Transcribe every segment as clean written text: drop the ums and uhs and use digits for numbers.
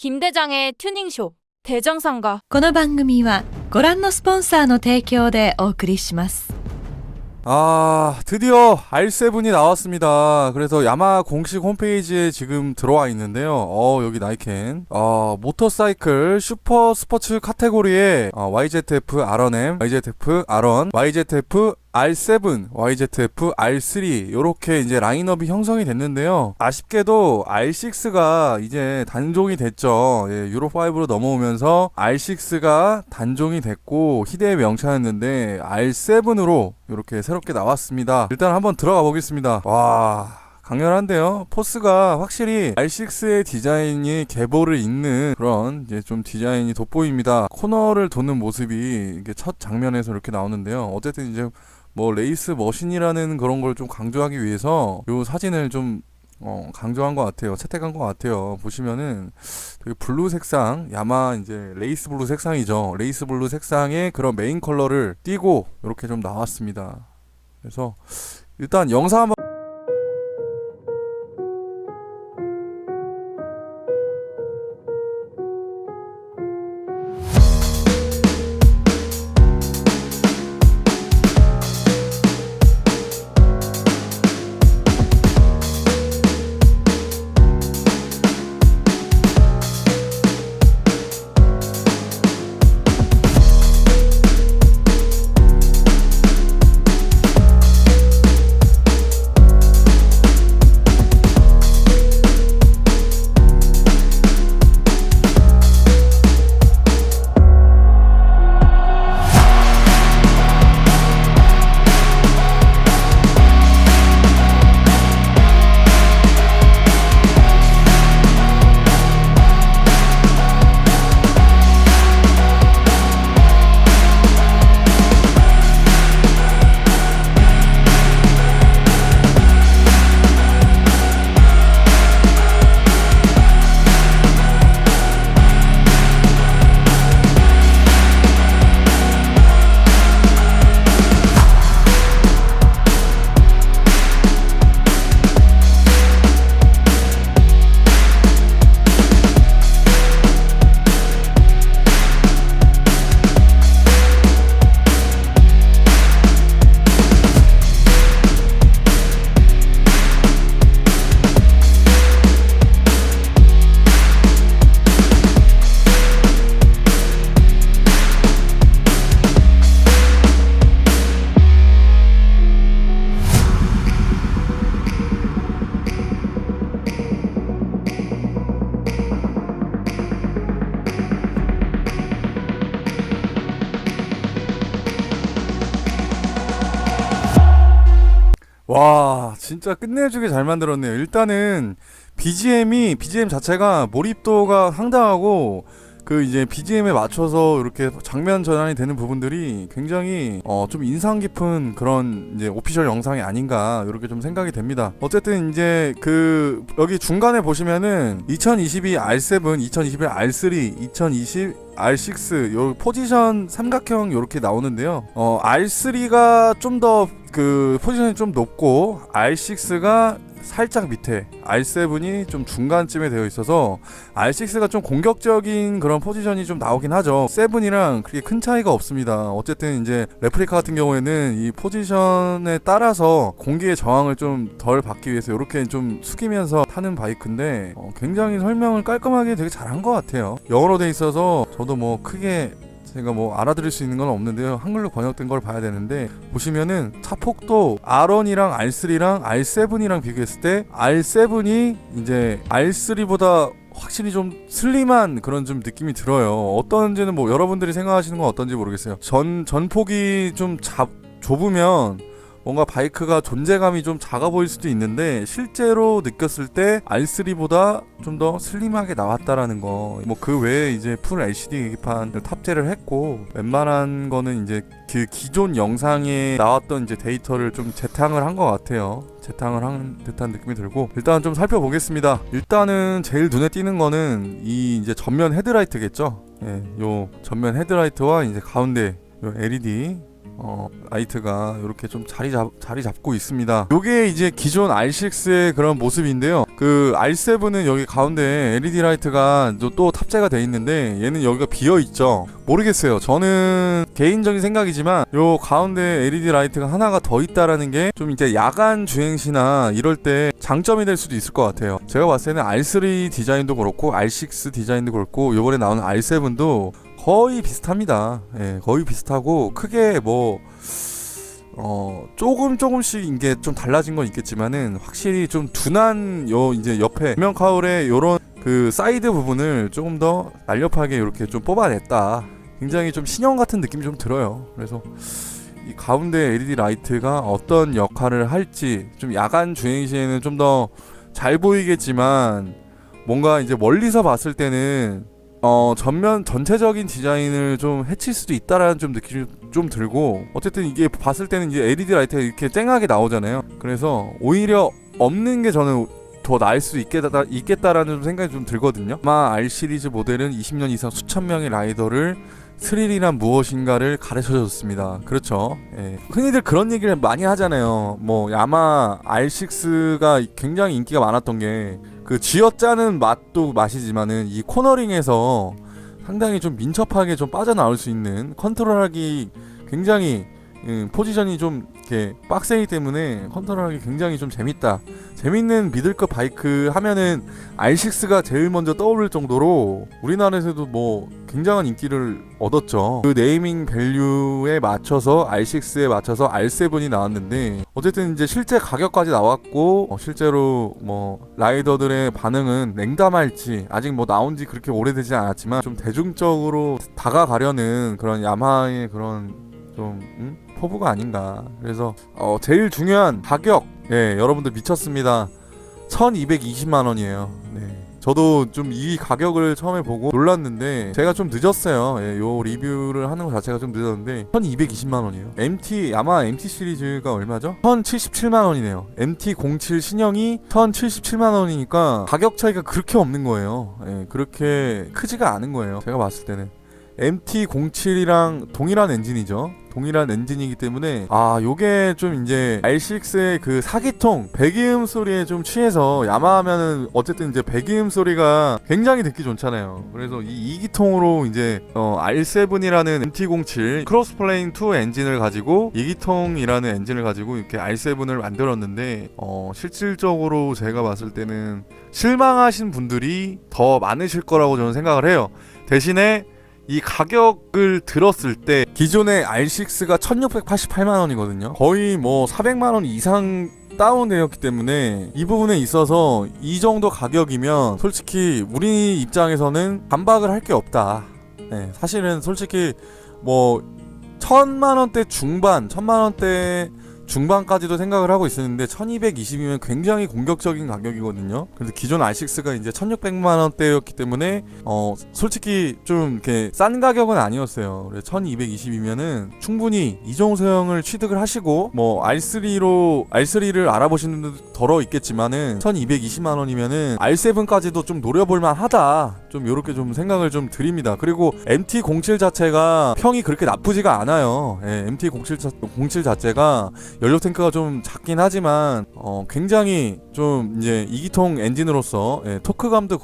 김대장의 튜닝쇼 대장상가. この番組はご覧のスポンサーの提供でお送りします。 드디어 R7이 나왔습니다. 그래서 야마 공식 홈페이지에 지금 들어와 있는데요. 여기 나이켄. 모터사이클 슈퍼 스포츠 카테고리에 YZF R1M, YZF R1, YZF R7, YZF R3 요렇게 이제 라인업이 형성이 됐는데요. 아쉽게도 R6가 이제 단종이 됐죠. 유로5로 넘어오면서 R6가 단종이 됐고 희대의 명차였는데 R7으로 이렇게 새롭게 나왔습니다. 일단 한번 들어가 보겠습니다. 와, 강렬한데요. 포스가 확실히 R6의 디자인이 계보를 잇는 그런 이제 좀 디자인이 돋보입니다. 코너를 도는 모습이 이게 첫 장면에서 이렇게 나오는데요. 어쨌든 이제 뭐 레이스 머신이라는 그런 걸 좀 강조하기 위해서 요 사진을 좀 강조한 것 같아요. 채택한 것 같아요. 보시면은 되게 블루 색상, 야마 이제 레이스 블루 색상이죠. 레이스 블루 색상의 그런 메인 컬러를 띄고 이렇게 좀 나왔습니다. 그래서 일단 영상 한번 와, 진짜 끝내주게 잘 만들었네요. 일단은 BGM 자체가 몰입도가 상당하고 그 이제 BGM에 맞춰서 이렇게 장면 전환이 되는 부분들이 굉장히 좀 인상 깊은 그런 이제 오피셜 영상이 아닌가 이렇게 좀 생각이 됩니다. 어쨌든 이제 그 여기 중간에 보시면은 2022 R7, 2021 R3, 2020 R6 요 포지션 삼각형 요렇게 나오는데요. R3가 좀 더 그 포지션이 좀 높고 R6가 살짝 밑에, R7이 좀 중간쯤에 되어 있어서 R6가 좀 공격적인 그런 포지션이 좀 나오긴 하죠. 7이랑 그렇게 큰 차이가 없습니다. 어쨌든 이제 레플리카 같은 경우에는 이 포지션에 따라서 공기의 저항을 좀 덜 받기 위해서 이렇게 좀 숙이면서 타는 바이크인데 굉장히 설명을 깔끔하게 되게 잘한 것 같아요. 영어로 돼 있어서 저도 뭐 크게 제가 뭐 알아들을 수 있는 건 없는데요. 한글로 번역된 걸 봐야 되는데 보시면은 차폭도 R1이랑 R3랑 R7이랑 비교했을 때 R7이 이제 R3보다 확실히 좀 슬림한 그런 좀 느낌이 들어요. 어떤지는 뭐 여러분들이 생각하시는 건 어떤지 모르겠어요. 전폭이 좀 좁으면 뭔가 바이크가 존재감이 좀 작아 보일 수도 있는데 실제로 느꼈을 때 R3보다 좀 더 슬림하게 나왔다라는 거. 뭐 그 외에 이제 풀 LCD 계기판을 탑재를 했고 웬만한 거는 이제 그 기존 영상에 나왔던 이제 데이터를 좀 재탕을 한 것 같아요. 재탕을 한 듯한 느낌이 들고 일단 좀 살펴보겠습니다. 일단은 제일 눈에 띄는 거는 이 이제 전면 헤드라이트겠죠. 요 전면 헤드라이트와 이제 가운데 요 LED 라이트가 이렇게 좀 자리 잡고 있습니다. 요게 이제 기존 R6의 그런 모습인데요. 그 R7은 여기 가운데 LED 라이트가 또 탑재가 돼 있는데 얘는 여기가 비어 있죠. 모르겠어요. 저는 개인적인 생각이지만 요 가운데 LED 라이트가 하나가 더 있다라는 게 좀 이제 야간 주행시나 이럴 때 장점이 될 수도 있을 것 같아요. 제가 봤을 때는 R3 디자인도 그렇고 R6 디자인도 그렇고 요번에 나오는 R7도 거의 비슷합니다. 예, 거의 비슷하고 크게 뭐 조금씩 이게 좀 달라진 건 있겠지만은 확실히 좀 둔한 이제 옆에 조명 카울의 요런 그 사이드 부분을 조금 더 날렵하게 이렇게 좀 뽑아냈다. 굉장히 좀 신형 같은 느낌이 좀 들어요. 그래서 이 가운데 LED 라이트가 어떤 역할을 할지 좀 야간 주행 시에는 좀 더 잘 보이겠지만 뭔가 이제 멀리서 봤을 때는 전면 전체적인 디자인을 좀 해칠 수도 있다라는 좀 느낌이 좀 들고, 어쨌든 이게 봤을 때는 이제 LED 라이트가 이렇게 쨍하게 나오잖아요. 그래서 오히려 없는 게 저는 더 나을 수 있겠다라는 생각이 좀 들거든요. 아마 R 시리즈 모델은 20년 이상 수천 명의 라이더를 스릴이란 무엇인가를 가르쳐줬습니다. 그렇죠. 예. 흔히들 그런 얘기를 많이 하잖아요. 뭐 야마 R6가 굉장히 인기가 많았던 게 그 쥐어짜는 맛도 맛이지만은 이 코너링에서 상당히 좀 민첩하게 좀 빠져나올 수 있는, 컨트롤하기 굉장히 포지션이 좀 이렇게 빡세기 때문에 컨트롤하기 굉장히 좀 재밌는 미들급 바이크 하면은 R6가 제일 먼저 떠오를 정도로 우리나라에서도 뭐 굉장한 인기를 얻었죠. 그 네이밍 밸류에 맞춰서 R6에 맞춰서 R7이 나왔는데, 어쨌든 이제 실제 가격까지 나왔고 실제로 뭐 라이더들의 반응은 냉담할지, 아직 뭐 나온 지 그렇게 오래되지 않았지만 좀 대중적으로 다가가려는 그런 야마하의 그런 좀 포부가 아닌가. 그래서 제일 중요한 가격, 예, 여러분들 미쳤습니다. 1220만원이에요. 네. 저도 좀 이 가격을 처음에 보고 놀랐는데 제가 좀 늦었어요. 예, 요 리뷰를 하는 것 자체가 좀 늦었는데 1220만원이에요. 야마 MT 시리즈가 얼마죠? 1077만원이네요. MT07 신형이 1077만원이니까 가격 차이가 그렇게 없는 거예요. 예, 그렇게 크지가 않은 거예요. 제가 봤을 때는 MT07이랑 동일한 엔진이죠. 동일한 엔진이기 때문에 요게 좀 이제 R6의 그 사기통 배기음 소리에 좀 취해서, 야마하면은 어쨌든 이제 배기음 소리가 굉장히 듣기 좋잖아요. 그래서 이 2기통으로 이제 R7이라는 MT07 크로스플레인 2 엔진을 가지고 2기통이라는 엔진을 가지고 이렇게 R7을 만들었는데 실질적으로 제가 봤을 때는 실망하신 분들이 더 많으실 거라고 저는 생각을 해요. 대신에 이 가격을 들었을 때 기존의 R6가 1688만원이거든요. 거의 뭐 400만원 이상 다운되었기 때문에 이 부분에 있어서 이 정도 가격이면 솔직히 우리 입장에서는 반박을 할 게 없다. 네, 사실은 솔직히 뭐 1000만원대 중반, 1000만원대 중반까지도 생각을 하고 있었는데 1220이면 굉장히 공격적인 가격이거든요. 그래서 기존 R6가 이제 1600만원대였기 때문에 솔직히 좀 이렇게 싼 가격은 아니었어요. 그래서 1220이면은 충분히 이종소형을 취득을 하시고 뭐 R3를 알아보시는 분들도 덜어 있겠지만은 1220만원이면은 R7까지도 좀 노려볼만 하다, 좀 요렇게 좀 생각을 좀 드립니다. 그리고 MT07 자체가 평이 그렇게 나쁘지가 않아요. 예, MT07 자체가 연료 탱크가 좀 작긴 하지만 굉장히 좀 이제 2기통 엔진으로서, 예, 토크감도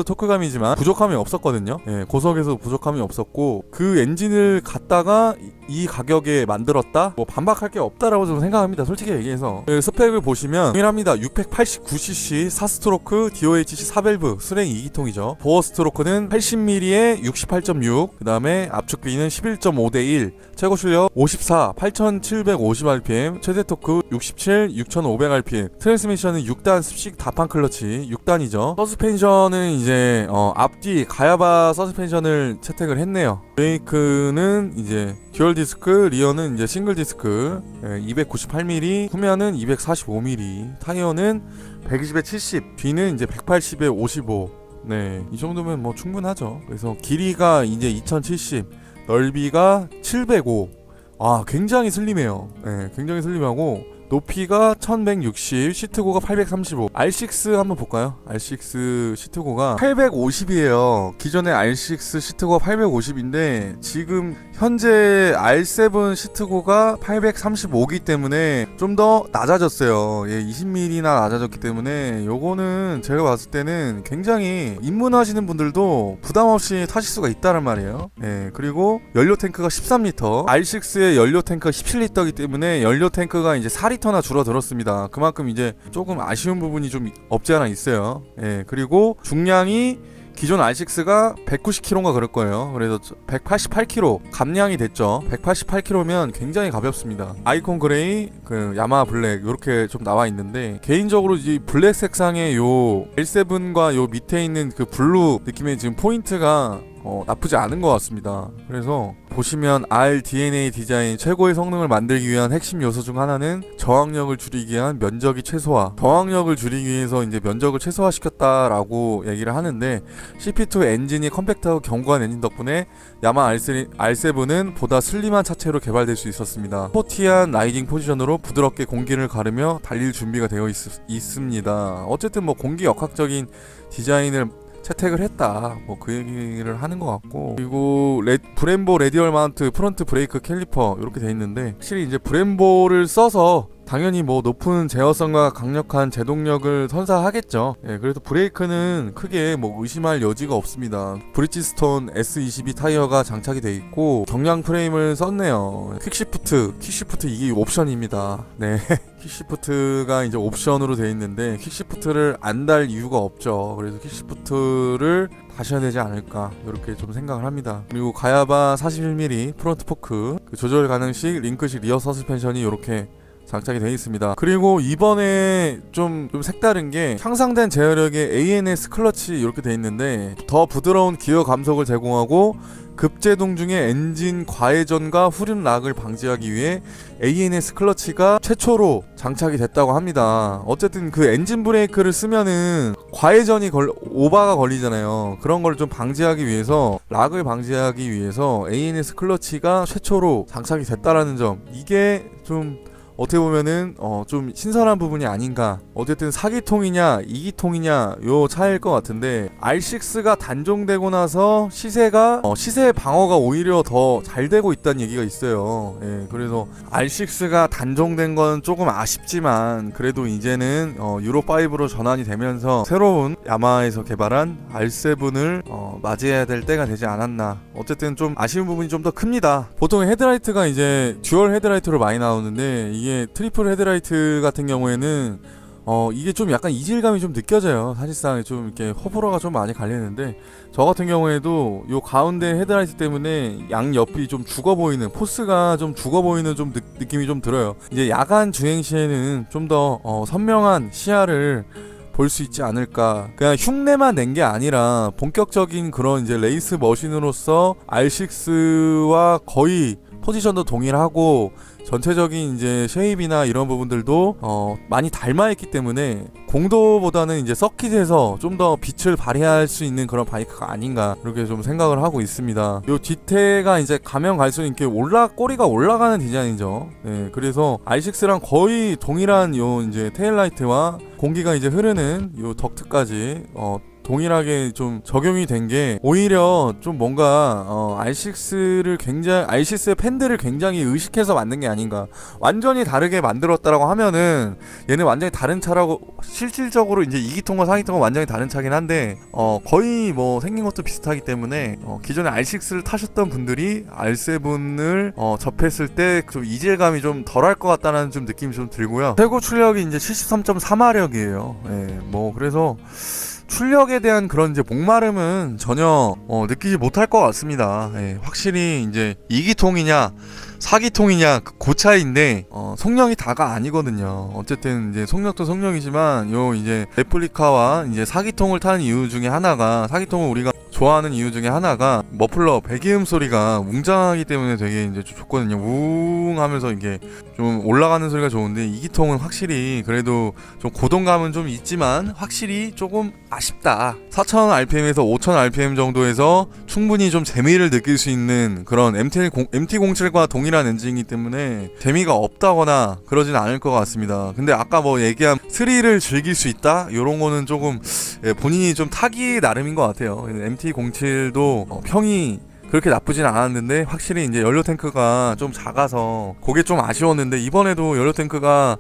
토크감이지만 부족함이 없었거든요. 예, 고속에서 부족함이 없었고 그 엔진을 갖다가 이 가격에 만들었다? 뭐 반박할 게 없다라고 저는 생각합니다. 솔직히 얘기해서. 스펙을 보시면 동일합니다. 689cc 4스트로크 DOHC 4밸브 수랭 2기통이죠. 보어 스트로크는 80mm에 68.6, 그 다음에 압축비는 11.5대1, 최고 출력 54 8750rpm, 최대 토크 67 6500rpm, 트랜스미션은 6단 습식 다판 클러치 6단이죠. 서스펜션은 이제 앞뒤 가야바 서스펜션을 채택을 했네요. 브레이크는 이제 듀얼 디스크, 리어는 이제 싱글 디스크, 298mm, 후면은 245mm, 타이어는 120에 70, 뒤는 이제 180에 55. 네, 이 정도면 뭐 충분하죠. 그래서 길이가 이제 2070, 넓이가 705. 굉장히 슬림해요. 네, 굉장히 슬림하고 높이가 1160, 시트고가 835. R6 한번 볼까요? R6 시트고가 850이에요. 기존의 R6 시트고가 850인데 지금 현재 R7 시트고가 835기 때문에 좀 더 낮아졌어요. 예, 20mm나 낮아졌기 때문에 요거는 제가 봤을 때는 굉장히 입문하시는 분들도 부담 없이 타실 수가 있다는 말이에요. 예, 그리고 연료 탱크가 13L, R6의 연료 탱크가 17L이기 때문에 연료 탱크가 이제 4L나 줄어들었습니다. 그만큼 이제 조금 아쉬운 부분이 좀 없지 않아 있어요. 예, 그리고 중량이 기존 R6가 190kg인가 그럴 거예요. 그래서 188kg 감량이 됐죠. 188kg면 굉장히 가볍습니다. 아이콘 그레이, 그 야마하 블랙 이렇게 좀 나와 있는데 개인적으로 이 블랙 색상의 요 L7과 요 밑에 있는 그 블루 느낌의 지금 포인트가 나쁘지 않은 것 같습니다. 그래서 보시면 RDNA 디자인 최고의 성능을 만들기 위한 핵심 요소 중 하나는 저항력을 줄이기 위한 면적이 최소화. 저항력을 줄이기 위해서 이제 면적을 최소화시켰다라고 얘기를 하는데 CP2 엔진이 컴팩트하고 견고한 엔진 덕분에 야마하 R7은 보다 슬림한 차체로 개발될 수 있었습니다. 스포티한 라이딩 포지션으로 부드럽게 공기를 가르며 달릴 준비가 되어 있습니다. 어쨌든 뭐 공기 역학적인 디자인을 채택을 했다 뭐 그 얘기를 하는 것 같고, 그리고 브렘보 레디얼 마운트 프론트 브레이크 캘리퍼 이렇게 돼 있는데 확실히 이제 브렘보를 써서 당연히 뭐 높은 제어성과 강력한 제동력을 선사하겠죠. 예, 그래서 브레이크는 크게 뭐 의심할 여지가 없습니다. 브리지스톤 S22 타이어가 장착이 돼 있고 경량 프레임을 썼네요. 퀵시프트 이게 옵션입니다. 네. 퀵시프트가 이제 옵션으로 돼 있는데 퀵시프트를 안 달 이유가 없죠. 그래서 퀵시프트를 다셔야 되지 않을까 이렇게 좀 생각을 합니다. 그리고 가야바 41mm 프론트 포크, 조절 가능식 링크식 리어 서스펜션이 이렇게 장착이 되어 있습니다. 그리고 이번에 좀 색다른 게 향상된 제어력의 ANS 클러치 이렇게 되어 있는데 더 부드러운 기어 감속을 제공하고 급제동 중에 엔진 과회전과 후륜 락을 방지하기 위해 ANS 클러치가 최초로 장착이 됐다고 합니다. 어쨌든 그 엔진 브레이크를 쓰면은 과회전이 오버가 걸리잖아요. 그런 걸 좀 방지하기 위해서, 락을 방지하기 위해서 ANS 클러치가 최초로 장착이 됐다라는 점, 이게 좀 어떻게 보면은 좀 신선한 부분이 아닌가. 어쨌든 4기통이냐 2기통이냐 요 차이일 것 같은데, R6가 단종되고 나서 시세 방어가 오히려 더 잘 되고 있다는 얘기가 있어요. 예, 그래서 R6가 단종된 건 조금 아쉽지만 그래도 이제는 유로5로 전환이 되면서 새로운 야마하에서 개발한 R7을 맞이해야 될 때가 되지 않았나. 어쨌든 좀 아쉬운 부분이 좀 더 큽니다. 보통 헤드라이트가 이제 듀얼 헤드라이트로 많이 나오는데 이게 트리플 헤드라이트 같은 경우에는 이게 좀 약간 이질감이 좀 느껴져요. 사실상 좀 이렇게 호불호가 좀 많이 갈리는데, 저 같은 경우에도 요 가운데 헤드라이트 때문에 양 옆이 좀 죽어 보이는, 포스가 좀 죽어 보이는 좀 느낌이 좀 들어요. 이제 야간 주행 시에는 좀 더 선명한 시야를 볼 수 있지 않을까. 그냥 흉내만 낸 게 아니라 본격적인 그런 이제 레이스 머신으로서 R6와 거의 포지션도 동일하고 전체적인 이제 쉐입이나 이런 부분들도 많이 닮아있기 때문에 공도보다는 이제 서킷에서 좀 더 빛을 발휘할 수 있는 그런 바이크가 아닌가 이렇게 좀 생각을 하고 있습니다. 요 뒤태가 이제 가면 갈수록 이렇게 꼬리가 올라가는 디자인이죠. 네, 그래서 R6랑 거의 동일한 요 이제 테일라이트와 공기가 이제 흐르는 요 덕트까지 동일하게 좀 적용이 된 게 오히려 좀 뭔가 R6의 팬들을 굉장히 의식해서 만든 게 아닌가. 완전히 다르게 만들었다라고 하면은 얘는 완전히 다른 차라고, 실질적으로 이제 2기통과 4기통은 완전히 다른 차긴 한데 거의 뭐 생긴 것도 비슷하기 때문에 기존에 R6를 타셨던 분들이 R7을 접했을 때 좀 이질감이 좀 덜할 것 같다는 좀 느낌이 좀 들고요. 최고 출력이 이제 73.4마력이에요. 예, 뭐 그래서 출력에 대한 그런 이제 목마름은 전혀 느끼지 못할 것 같습니다. 예, 확실히 이제 2기통이냐 4기통이냐 그 차이인데 속력이 다가 아니거든요. 어쨌든 이제 속력도 속력이지만 요 이제 레플리카와 이제 4기통을 타는 이유 중에 하나가, 4기통을 우리가 좋아하는 이유 중에 하나가 머플러 배기음 소리가 웅장하기 때문에 되게 이제 좋거든요. 웅 하면서 이게 좀 좀 올라가는 소리가 좋은데 2기통은 확실히 그래도 좀 고동감은 좀 있지만 확실히 조금 아쉽다. 4000rpm에서 5000rpm 정도에서 충분히 좀 재미를 느낄 수 있는 그런 MT07과 동일한 엔진이기 때문에 재미가 없다거나 그러진 않을 것 같습니다. 근데 아까 뭐 얘기한 스릴을 즐길 수 있다? 이런 거는 조금 본인이 좀 타기 나름인 것 같아요. MT07도 평이 그렇게 나쁘진 않았는데 확실히 이제 연료 탱크가 좀 작아서 그게 좀 아쉬웠는데, 이번에도 연료 탱크가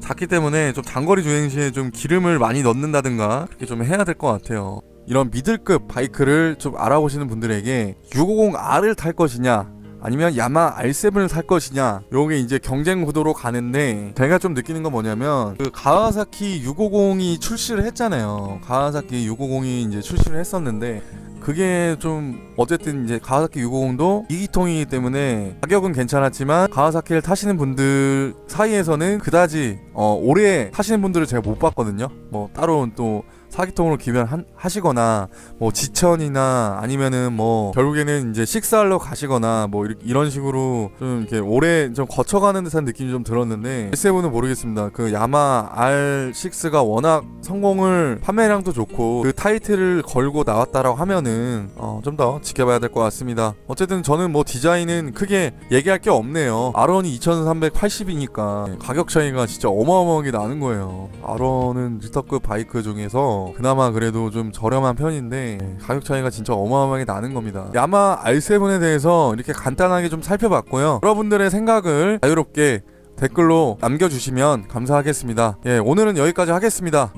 작기 때문에 좀 장거리 주행 시에 좀 기름을 많이 넣는다든가 그렇게 좀 해야 될 것 같아요. 이런 미들급 바이크를 좀 알아보시는 분들에게 650R을 탈 것이냐 아니면 야마 R7을 살 것이냐, 요게 이제 경쟁 구도로 가는데, 제가 좀 느끼는 건 뭐냐면 그 가와사키 650이 출시를 했잖아요. 가와사키 650이 이제 출시를 했었는데 그게 좀 어쨌든 이제 가와사키 650도 2기통이기 때문에 가격은 괜찮았지만 가와사키를 타시는 분들 사이에서는 그다지 오래 타시는 분들을 제가 못 봤거든요. 뭐 따로 또 4기통으로 기변하시거나 뭐 지천이나 아니면은 뭐 결국에는 이제 식사하러 가시거나 뭐 이런 식으로 좀 이렇게 오래 좀 거쳐가는 듯한 느낌이 좀 들었는데, R7은 모르겠습니다. 그 야마 R6가 워낙 성공을, 판매량도 좋고 그 타이틀을 걸고 나왔다라고 하면은 좀 더 지켜봐야 될 것 같습니다. 어쨌든 저는 뭐 디자인은 크게 얘기할 게 없네요. R1이 2380이니까 가격 차이가 진짜 어마어마하게 나는 거예요. R1은 리터급 바이크 중에서 그나마 그래도 좀 저렴한 편인데 가격 차이가 진짜 어마어마하게 나는 겁니다. 야마 R7에 대해서 이렇게 간단하게 좀 살펴봤고요. 여러분들의 생각을 자유롭게 댓글로 남겨주시면 감사하겠습니다. 오늘은 여기까지 하겠습니다.